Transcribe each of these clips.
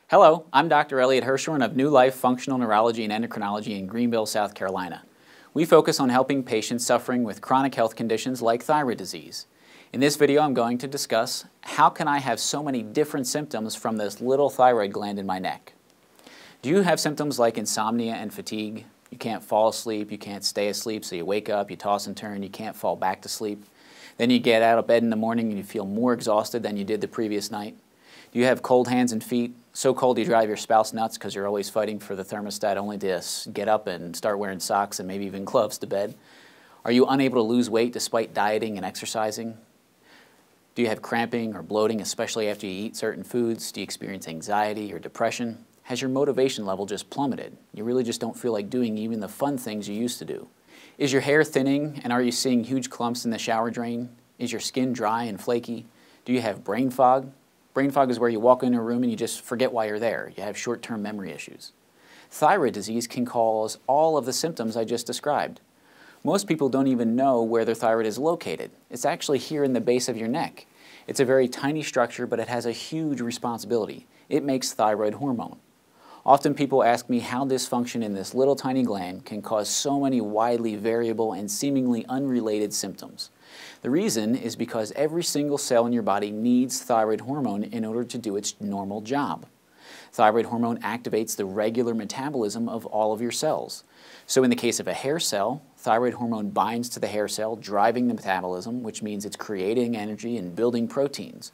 Hello, I'm Dr. Elliot Hirschhorn of New Life Functional Neurology and Endocrinology in Greenville, South Carolina. We focus on helping patients suffering with chronic health conditions like thyroid disease. In this video, I'm going to discuss how can I have so many different symptoms from this little thyroid gland in my neck. Do you have symptoms like insomnia and fatigue? You can't fall asleep, you can't stay asleep, so you wake up, you toss and turn, you can't fall back to sleep. Then you get out of bed in the morning and you feel more exhausted than you did the previous night. Do you have cold hands and feet, so cold you drive your spouse nuts because you're always fighting for the thermostat only to get up and start wearing socks and maybe even gloves to bed? Are you unable to lose weight despite dieting and exercising? Do you have cramping or bloating, especially after you eat certain foods? Do you experience anxiety or depression? Has your motivation level just plummeted? You really just don't feel like doing even the fun things you used to do. Is your hair thinning and are you seeing huge clumps in the shower drain? Is your skin dry and flaky? Do you have brain fog? Brain fog is where you walk into a room and you just forget why you're there. You have short-term memory issues. Thyroid disease can cause all of the symptoms I just described. Most people don't even know where their thyroid is located. It's actually here in the base of your neck. It's a very tiny structure, but it has a huge responsibility. It makes thyroid hormone. Often people ask me how dysfunction in this little tiny gland can cause so many widely variable and seemingly unrelated symptoms. The reason is because every single cell in your body needs thyroid hormone in order to do its normal job. Thyroid hormone activates the regular metabolism of all of your cells. So in the case of a hair cell, thyroid hormone binds to the hair cell, driving the metabolism, which means it's creating energy and building proteins.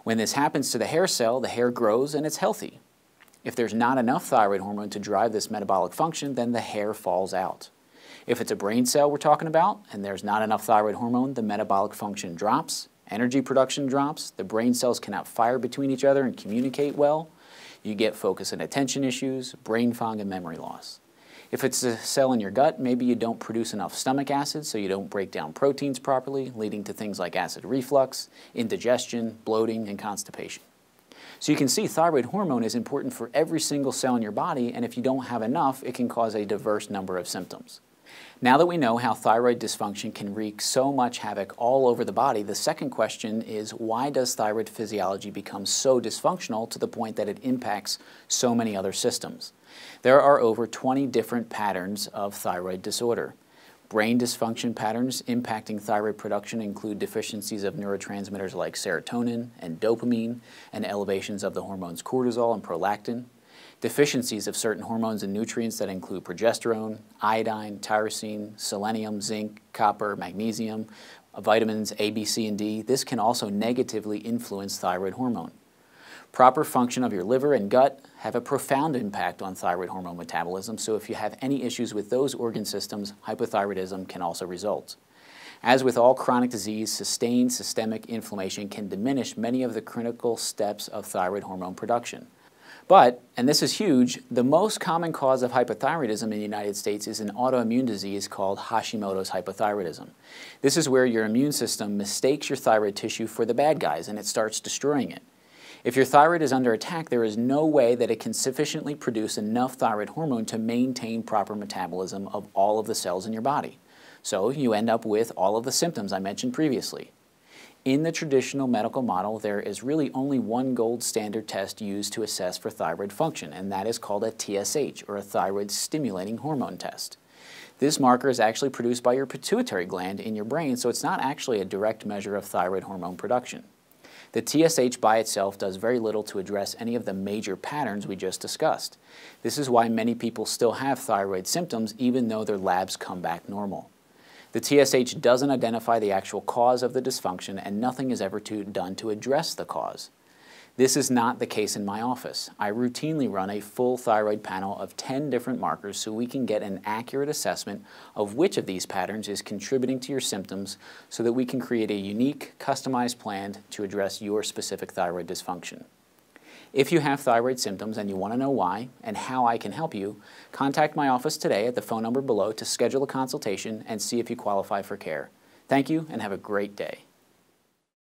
When this happens to the hair cell, the hair grows and it's healthy. If there's not enough thyroid hormone to drive this metabolic function, then the hair falls out. If it's a brain cell we're talking about, and there's not enough thyroid hormone, the metabolic function drops, energy production drops, the brain cells cannot fire between each other and communicate well. You get focus and attention issues, brain fog, and memory loss. If it's a cell in your gut, maybe you don't produce enough stomach acid, so you don't break down proteins properly, leading to things like acid reflux, indigestion, bloating, and constipation. So you can see thyroid hormone is important for every single cell in your body, and if you don't have enough, it can cause a diverse number of symptoms. Now that we know how thyroid dysfunction can wreak so much havoc all over the body, the second question is, why does thyroid physiology become so dysfunctional to the point that it impacts so many other systems? There are over 20 different patterns of thyroid disorder. Brain dysfunction patterns impacting thyroid production include deficiencies of neurotransmitters like serotonin and dopamine, and elevations of the hormones cortisol and prolactin. Deficiencies of certain hormones and nutrients that include progesterone, iodine, tyrosine, selenium, zinc, copper, magnesium, vitamins A, B, C, and D. This can also negatively influence thyroid hormone. Proper function of your liver and gut have a profound impact on thyroid hormone metabolism, so if you have any issues with those organ systems, hypothyroidism can also result. As with all chronic disease, sustained systemic inflammation can diminish many of the critical steps of thyroid hormone production. But, and this is huge, the most common cause of hypothyroidism in the United States is an autoimmune disease called Hashimoto's hypothyroidism. This is where your immune system mistakes your thyroid tissue for the bad guys and it starts destroying it. If your thyroid is under attack, there is no way that it can sufficiently produce enough thyroid hormone to maintain proper metabolism of all of the cells in your body. So you end up with all of the symptoms I mentioned previously. In the traditional medical model, there is really only one gold standard test used to assess for thyroid function, and that is called a TSH, or a thyroid stimulating hormone test. This marker is actually produced by your pituitary gland in your brain, so it's not actually a direct measure of thyroid hormone production. The TSH by itself does very little to address any of the major patterns we just discussed. This is why many people still have thyroid symptoms even though their labs come back normal. The TSH doesn't identify the actual cause of the dysfunction, and nothing is ever done to address the cause. This is not the case in my office. I routinely run a full thyroid panel of 10 different markers so we can get an accurate assessment of which of these patterns is contributing to your symptoms so that we can create a unique, customized plan to address your specific thyroid dysfunction. If you have thyroid symptoms and you want to know why and how I can help you, contact my office today at the phone number below to schedule a consultation and see if you qualify for care. Thank you and have a great day.